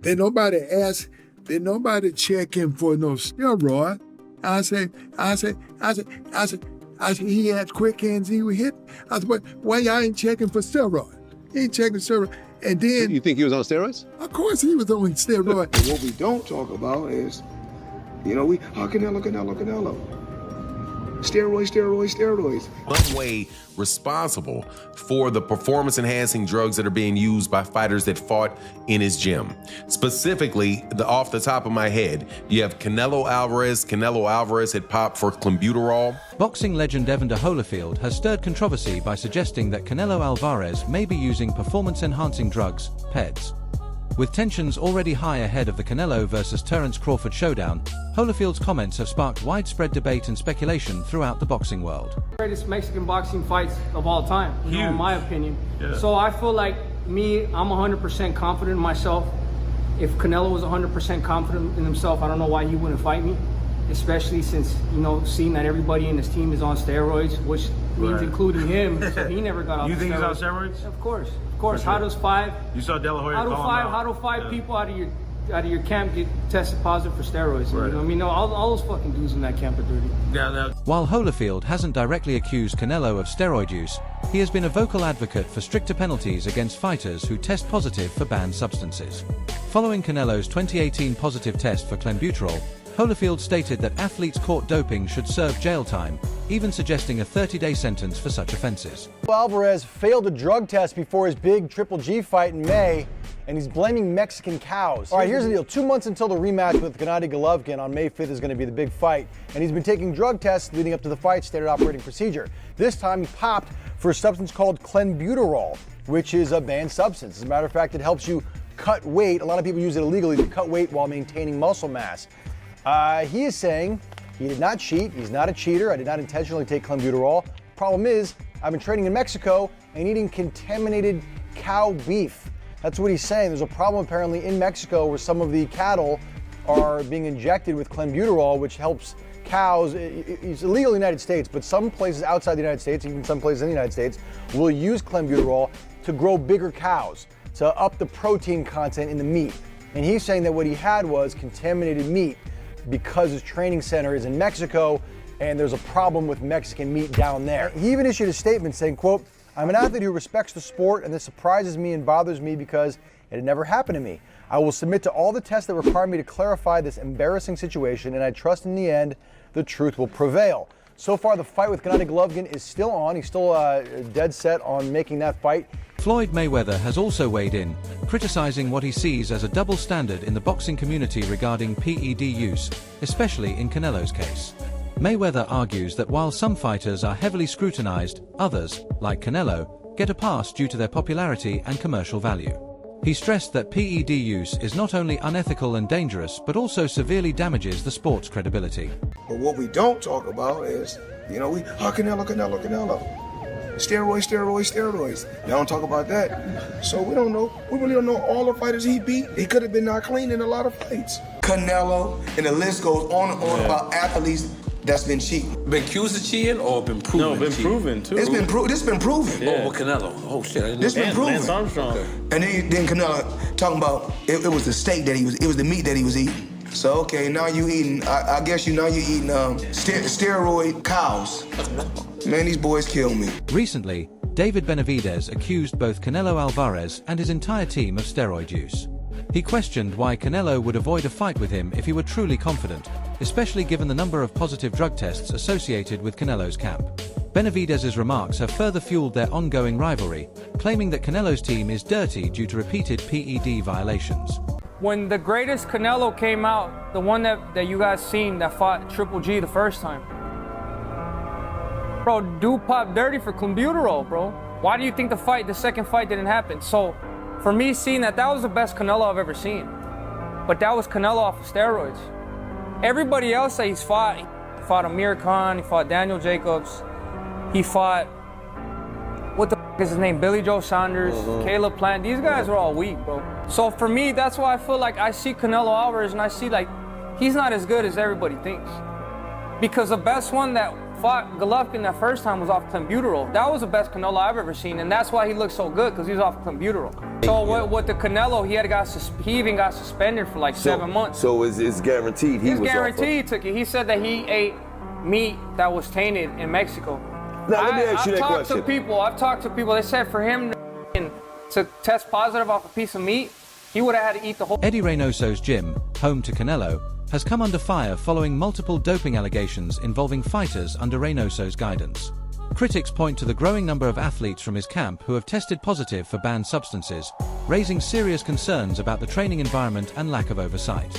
Did nobody check him for no steroid. I said, he had quick hands, he would hit. I said, why y'all ain't checking for steroid? He ain't checking steroid. And then... You think he was on steroids? Of course he was on steroid. What we don't talk about is, Canelo. Steroids. One way responsible for the performance-enhancing drugs that are being used by fighters that fought in his gym. Specifically, off the top of my head, you have Canelo Alvarez. Canelo Alvarez had popped for clenbuterol. Boxing legend Evander Holyfield has stirred controversy by suggesting that Canelo Alvarez may be using performance-enhancing drugs, PEDs. With tensions already high ahead of the Canelo versus Crawford showdown, Holyfield's comments have sparked widespread debate and speculation throughout the boxing world. Greatest Mexican boxing fights of all time, in my opinion. Yeah. So I feel like I'm 100% confident in myself. If Canelo was 100% confident in himself, I don't know why he wouldn't fight me. Especially since, seeing that everybody in his team is on steroids, which means including him, so he never got off You the think steroids. he's on steroids? Of course. How does five? You saw De La Hoya How do five people out of your camp get tested positive for steroids? Right. You know what I mean? All those fucking dudes in that camp are dirty. While Holyfield hasn't directly accused Canelo of steroid use, he has been a vocal advocate for stricter penalties against fighters who test positive for banned substances. Following Canelo's 2018 positive test for clenbuterol, Holyfield stated that athletes caught doping should serve jail time, even suggesting a 30-day sentence for such offenses. Alvarez failed a drug test before his big Triple G fight in May, and he's blaming Mexican cows. All right, here's the deal. 2 months until the rematch with Gennady Golovkin on May 5th is going to be the big fight, and he's been taking drug tests leading up to the fight, standard operating procedure. This time he popped for a substance called clenbuterol, which is a banned substance. As a matter of fact, it helps you cut weight. A lot of people use it illegally to cut weight while maintaining muscle mass. He is saying he did not cheat. He's not a cheater. I did not intentionally take clenbuterol. Problem is, I've been training in Mexico and eating contaminated cow beef. That's what he's saying. There's a problem apparently in Mexico where some of the cattle are being injected with clenbuterol, which helps cows. It's illegal in the United States, but some places outside the United States, even some places in the United States, will use clenbuterol to grow bigger cows, to up the protein content in the meat. And he's saying that what he had was contaminated meat, because his training center is in Mexico and there's a problem with Mexican meat down there. He even issued a statement saying, quote, "I'm an athlete who respects the sport, and this surprises me and bothers me because it had never happened to me. I will submit to all the tests that require me to clarify this embarrassing situation, and I trust in the end the truth will prevail." So far, the fight with Gennady Golovkin is still on. He's still dead set on making that fight. Floyd Mayweather has also weighed in, criticizing what he sees as a double standard in the boxing community regarding PED use, especially in Canelo's case. Mayweather argues that while some fighters are heavily scrutinized, others, like Canelo, get a pass due to their popularity and commercial value. He stressed that PED use is not only unethical and dangerous, but also severely damages the sport's credibility. But what we don't talk about is, Canelo. Steroids. They don't talk about that. So we don't know. We really don't know all the fighters he beat. He could have been not clean in a lot of fights. Canelo, and the list goes on and on about athletes that's been cheating. Been accused of cheating or been proven? No, been proven too. This been proven. Yeah. Oh, with Canelo. Oh shit, I didn't know. This been proven. Lance Armstrong. Okay. And then Canelo talking about it was the steak that it was the meat that he was eating. So okay, now you eating. I guess you eating steroid cows. Man, these boys kill me. Recently, David Benavidez accused both Canelo Alvarez and his entire team of steroid use. He questioned why Canelo would avoid a fight with him if he were truly confident, especially given the number of positive drug tests associated with Canelo's camp. Benavidez's remarks have further fueled their ongoing rivalry, claiming that Canelo's team is dirty due to repeated PED violations. When the greatest Canelo came out, the one that you guys seen that fought Triple G the first time, bro, dude popped dirty for clenbuterol, bro. Why do you think the second fight didn't happen? So, for me, seeing that was the best Canelo I've ever seen. But that was Canelo off of steroids. Everybody else that he fought Amir Khan, he fought Daniel Jacobs, he fought, what the f is his name, Billy Joe Saunders, Caleb Plant. These guys are all weak, bro. So for me, that's why I feel like I see Canelo Alvarez and I see like, he's not as good as everybody thinks. Because the best one that fought Golovkin that first time was off clenbuterol. That was the best Canelo I've ever seen, and that's why he looked so good, because he was off clenbuterol. So with the Canelo, he even got suspended for like 7 months. So it's guaranteed he was guaranteed off he took it. He said that he ate meat that was tainted in Mexico. Now let me ask you that question. I've talked to people. They said for him to test positive off a piece of meat, he would have had to eat the whole. Eddie Reynoso's gym, home to Canelo, has come under fire following multiple doping allegations involving fighters under Reynoso's guidance. Critics point to the growing number of athletes from his camp who have tested positive for banned substances, raising serious concerns about the training environment and lack of oversight.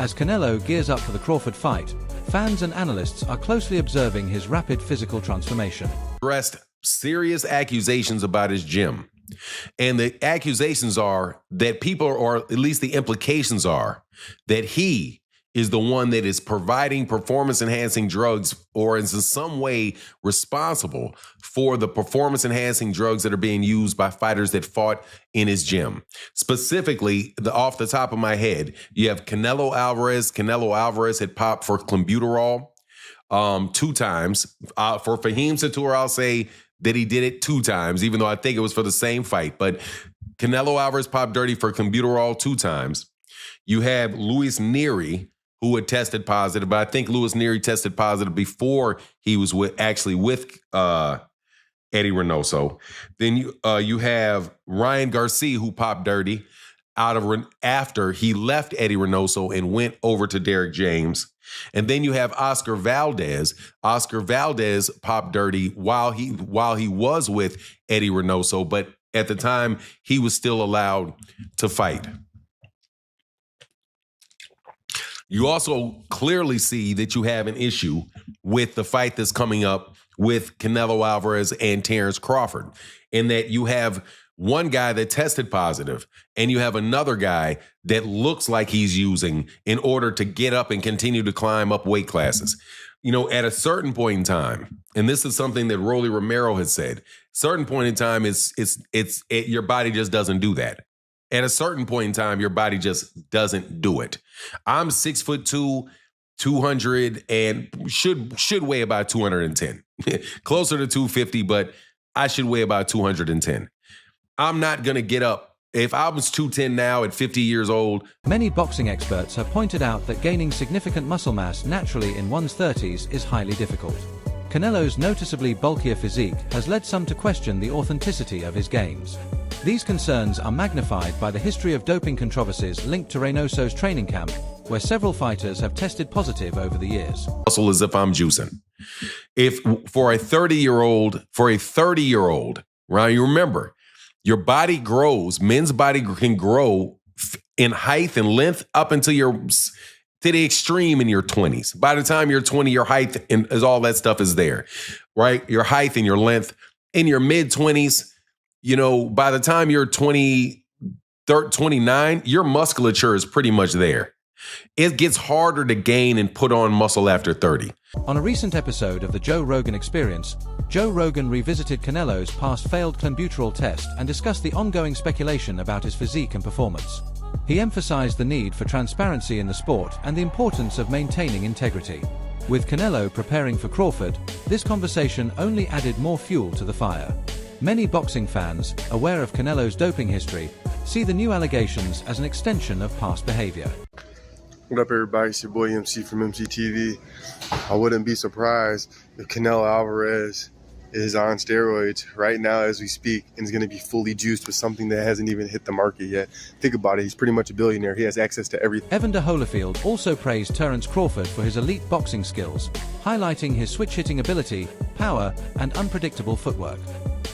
As Canelo gears up for the Crawford fight, fans and analysts are closely observing his rapid physical transformation. Addressed serious accusations about his gym. And the accusations are that people, or at least the implications are, that he is the one that is providing performance-enhancing drugs or is in some way responsible for the performance-enhancing drugs that are being used by fighters that fought in his gym. Specifically, off the top of my head, you have Canelo Alvarez. Canelo Alvarez had popped for clenbuterol 2 times. For Fahim Satur, I'll say that he did it 2 times, even though I think it was for the same fight. But Canelo Alvarez popped dirty for clenbuterol 2 times. You have Luis Nery, who had tested positive, but I think Luis Nery tested positive before he was with Eddie Reynoso. Then you have Ryan Garcia, who popped dirty after he left Eddie Reynoso and went over to Derek James. And then you have Oscar Valdez. Oscar Valdez popped dirty while he was with Eddie Reynoso, but at the time he was still allowed to fight. You also clearly see that you have an issue with the fight that's coming up with Canelo Alvarez and Terrence Crawford, in that you have one guy that tested positive and you have another guy that looks like he's using in order to get up and continue to climb up weight classes. You know, at a certain point in time, and this is something that Rolly Romero has said, certain point in time, your body just doesn't do that. At a certain point in time, your body just doesn't do it. I'm 6'2", 200, and should weigh about 210. Closer to 250, but I should weigh about 210. I'm not going to get up. If I was 210 now at 50 years old. Many boxing experts have pointed out that gaining significant muscle mass naturally in one's 30s is highly difficult. Canelo's noticeably bulkier physique has led some to question the authenticity of his gains. These concerns are magnified by the history of doping controversies linked to Reynoso's training camp, where several fighters have tested positive over the years. Muscle as if I'm juicing. If for a 30-year-old, right, you remember, your body grows, men's body can grow in height and length up until to the extreme in your 20s. By the time you're 20, your height and all that stuff is there, right? Your height and your length. In your mid-20s, you know, by the time you're 29, your musculature is pretty much there. It gets harder to gain and put on muscle after 30. On a recent episode of the Joe Rogan Experience, Joe Rogan revisited Canelo's past failed clenbuterol test and discussed the ongoing speculation about his physique and performance. He emphasized the need for transparency in the sport and the importance of maintaining integrity. With Canelo preparing for Crawford, this conversation only added more fuel to the fire. Many boxing fans, aware of Canelo's doping history, see the new allegations as an extension of past behavior. What up, everybody? It's your boy MC from MCTV. I wouldn't be surprised if Canelo Alvarez is on steroids right now as we speak and is going to be fully juiced with something that hasn't even hit the market yet. Think about it. He's pretty much a billionaire. He has access to everything. Evander Holyfield also praised Terrence Crawford for his elite boxing skills, highlighting his switch-hitting ability, power, and unpredictable footwork.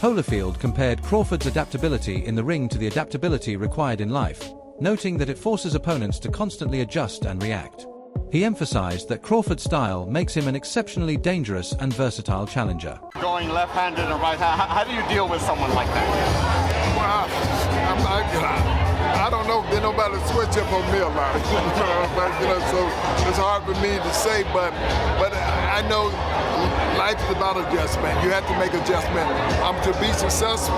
Holyfield compared Crawford's adaptability in the ring to the adaptability required in life, noting that it forces opponents to constantly adjust and react. He emphasized that Crawford's style makes him an exceptionally dangerous and versatile challenger. Going left-handed and right-handed, how do you deal with someone like that? Well, I don't know. There's nobody switch up on me a lot. But, so it's hard for me to say. But I I know life is about adjustment. You have to make adjustment. To be successful,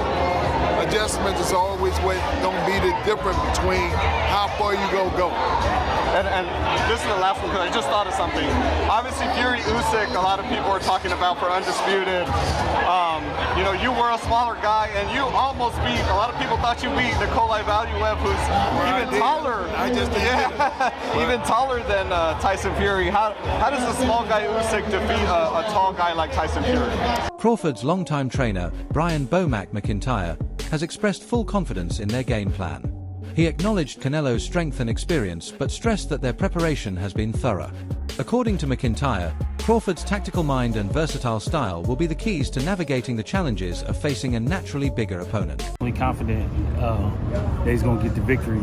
adjustment is always going to be the difference between how far you go. And this is the last one because I just thought of something. Obviously, Fury Usyk, a lot of people are talking about for undisputed. You know, you were a smaller guy, and you almost beat. A lot of people thought you beat Nikolai Valuev, who's even taller. Even taller than Tyson Fury. How does a small guy Usyk defeat a tall guy like Tyson Fury? Crawford's longtime trainer, Brian Bomac McIntyre, has expressed full confidence in their game plan. He acknowledged Canelo's strength and experience, but stressed that their preparation has been thorough. According to McIntyre, Crawford's tactical mind and versatile style will be the keys to navigating the challenges of facing a naturally bigger opponent. I'm really confident that he's going to get the victory.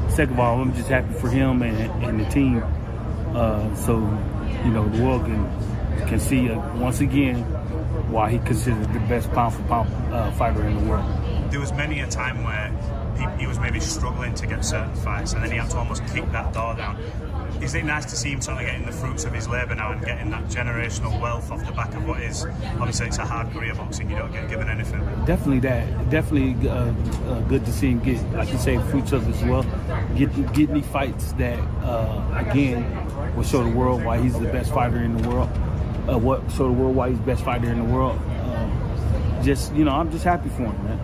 Second of all, I'm just happy for him and the team, so you know the world can see once again why he considered the best pound-for-pound fighter in the world. There was many a time where he was maybe struggling to get certain fights, and then he had to almost kick that door down. Is it nice to see him sort of getting the fruits of his labour now and getting that generational wealth off the back of what is, obviously it's a hard career boxing, you don't get given anything. Definitely that. Definitely good to see him get, like you say, fruits of his wealth. Get me fights that, again, will show the world why he's the best fighter in the world. Show the world why he's the best fighter in the world. You know, I'm just happy for him, man.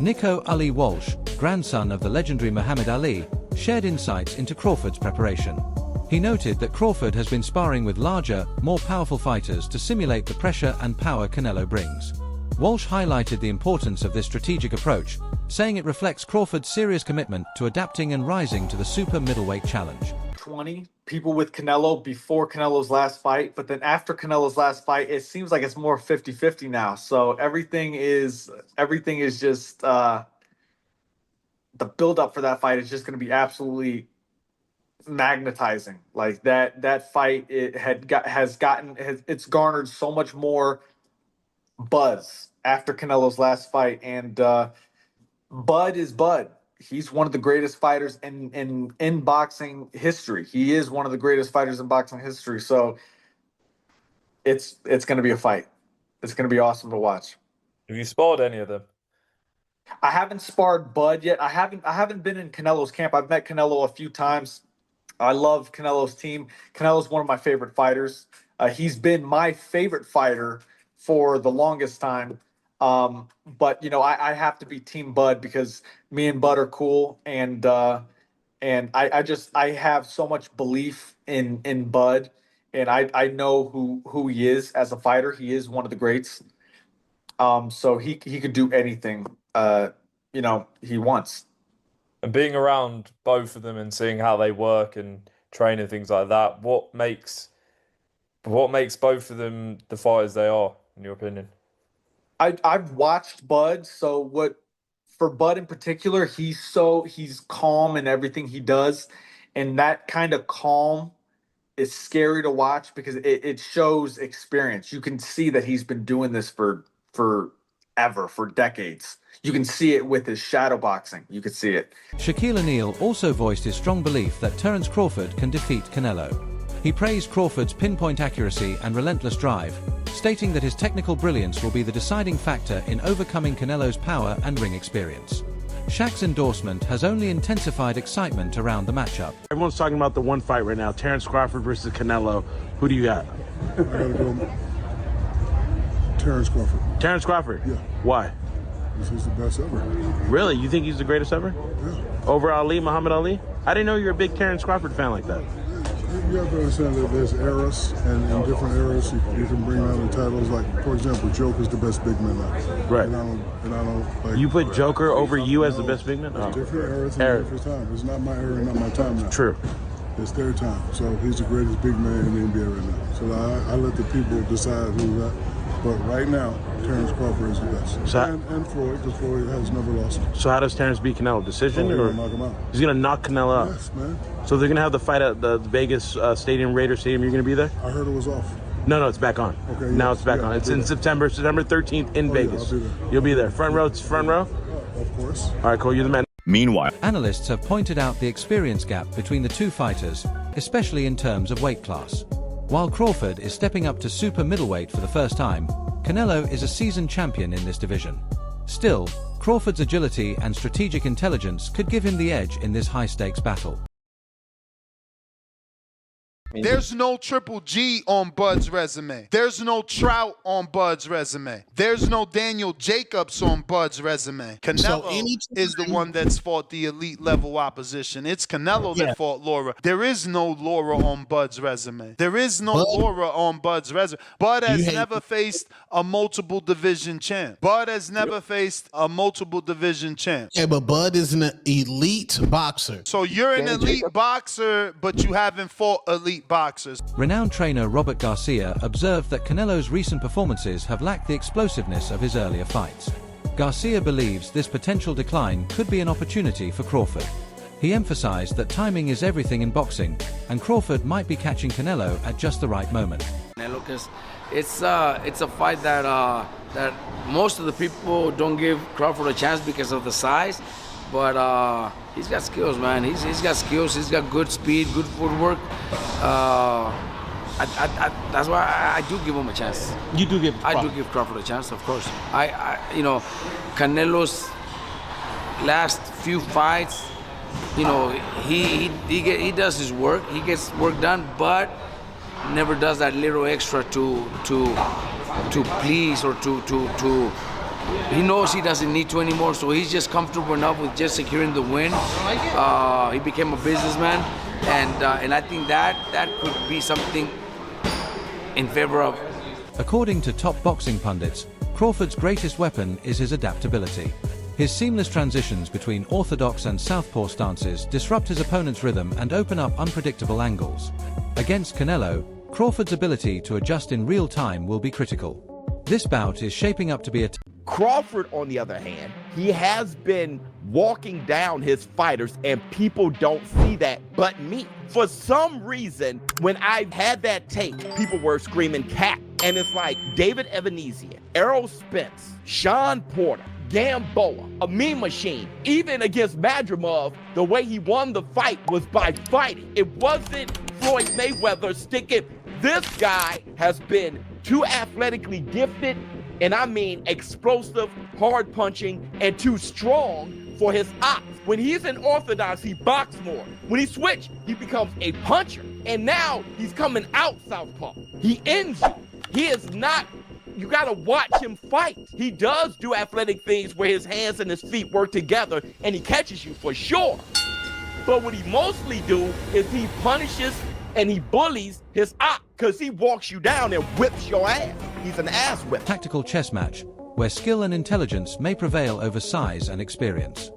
Nico Ali Walsh, grandson of the legendary Muhammad Ali, shared insights into Crawford's preparation. He noted that Crawford has been sparring with larger, more powerful fighters to simulate the pressure and power Canelo brings. Walsh highlighted the importance of this strategic approach, saying it reflects Crawford's serious commitment to adapting and rising to the super middleweight challenge. 20 people with Canelo before Canelo's last fight, but then after Canelo's last fight, it seems like it's more 50-50 now. So everything is just the build up for that fight is just going to be absolutely magnetizing. Like that fight, it's garnered so much more buzz after Canelo's last fight, and Bud is Bud. He's one of the greatest fighters in boxing history. He is one of the greatest fighters in boxing history. So it's going to be a fight. It's going to be awesome to watch. Have you sparred any of them? I haven't sparred Bud yet. I haven't been in Canelo's camp. I've met Canelo a few times. I love Canelo's team. Canelo's one of my favorite fighters. He's been my favorite fighter for the longest time. But you know, I have to be Team Bud because me and Bud are cool, and I have so much belief in Bud, and I know who he is as a fighter. He is one of the greats. So he could do anything you know he wants. And being around both of them and seeing how they work and train and things like that, what makes both of them the fighters they are, in your opinion? I've watched Bud, so for Bud in particular, he's calm in everything he does, and that kind of calm is scary to watch because it shows experience. You can see that he's been doing this for decades. You can see it with his shadow boxing. You can see it. Shaquille O'Neal also voiced his strong belief that Terence Crawford can defeat Canelo. He praised Crawford's pinpoint accuracy and relentless drive, stating that his technical brilliance will be the deciding factor in overcoming Canelo's power and ring experience. Shaq's endorsement has only intensified excitement around the matchup. Everyone's talking about the one fight right now, Terence Crawford versus Canelo. Who do you got? I gotta go Terence Crawford. Terence Crawford? Yeah. Why? He's the best ever. Really? You think he's the greatest ever? Yeah. Over Ali, Muhammad Ali? I didn't know you were a big Terence Crawford fan like that. You have to understand that there's eras, and in different eras, you can bring out the titles. Like, for example, Joker's the best big man now. Right. And I don't like. You put Joker over you as the best big man? Oh. Different eras and different time. It's not my era, not my time now. True. It's their time. So he's the greatest big man in the NBA right now. So I let the people decide who that. But right now, Terence Crawford is the best. So and Floyd, because Floyd has never lost. So how does Terence beat Canelo? Decision? He's or gonna knock him out. He's going to knock Canelo out? Yes, man. So they're going to have the fight at the Vegas Stadium, Raider Stadium. You're going to be there? I heard it was off. No, it's back on. Okay. Now yes, it's back on. It's in September 13th in Vegas. Yeah, I'll be there. You'll be there. Front row? Front row? Of course. All right, cool. You're the man. Meanwhile, analysts have pointed out the experience gap between the two fighters, especially in terms of weight class. While Crawford is stepping up to super middleweight for the first time, Canelo is a seasoned champion in this division. Still, Crawford's agility and strategic intelligence could give him the edge in this high-stakes battle. There's no Triple G on Bud's resume. There's no Trout on Bud's resume. There's no Daniel Jacobs on Bud's resume. Canelo is the one that's fought the elite level opposition. It's Canelo that fought Laura. There is no Laura on Bud's resume. There is no Laura on Bud's resume. Bud has never faced a multiple division champ. Bud has never faced a multiple division champ. Yeah, but Bud is an elite boxer. So you're an elite boxer, but you haven't fought elite boxers. Renowned trainer Robert Garcia observed that Canelo's recent performances have lacked the explosiveness of his earlier fights. Garcia believes this potential decline could be an opportunity for Crawford. He emphasized that timing is everything in boxing, and Crawford might be catching Canelo at just the right moment. Canelo, because it's a fight that most of the people don't give Crawford a chance because of the size, but he's got skills, man. He's got skills. He's got good speed, good footwork. That's why I do give him a chance. You do give Crawford. I do give Crawford a chance, of course. Canelo's last few fights, he does his work. He gets work done, but never does that little extra to please or to. He knows he doesn't need to anymore, so he's just comfortable enough with just securing the win. He became a businessman, and I think that could be something in favor of. According to top boxing pundits, Crawford's greatest weapon is his adaptability. His seamless transitions between orthodox and southpaw stances disrupt his opponent's rhythm and open up unpredictable angles. Against Canelo, Crawford's ability to adjust in real time will be critical. This bout is shaping up to be a Crawford, on the other hand, he has been walking down his fighters, and people don't see that but me. For some reason, when I had that tape, people were screaming cat. And it's like David Evander, Errol Spence, Sean Porter, Gamboa, a Mean Machine. Even against Madrimov, the way he won the fight was by fighting. It wasn't Floyd Mayweather sticking. This guy has been too athletically gifted, and I mean explosive, hard punching, and too strong for his ops. When he's in orthodox, he boxes more. When he switches, he becomes a puncher. And now he's coming out southpaw. He ends you. He is not, you gotta watch him fight. He does do athletic things where his hands and his feet work together, and he catches you for sure. But what he mostly do is he punishes and he bullies his op, because he walks you down and whips your ass. He's an ass whip. Tactical chess match, where skill and intelligence may prevail over size and experience.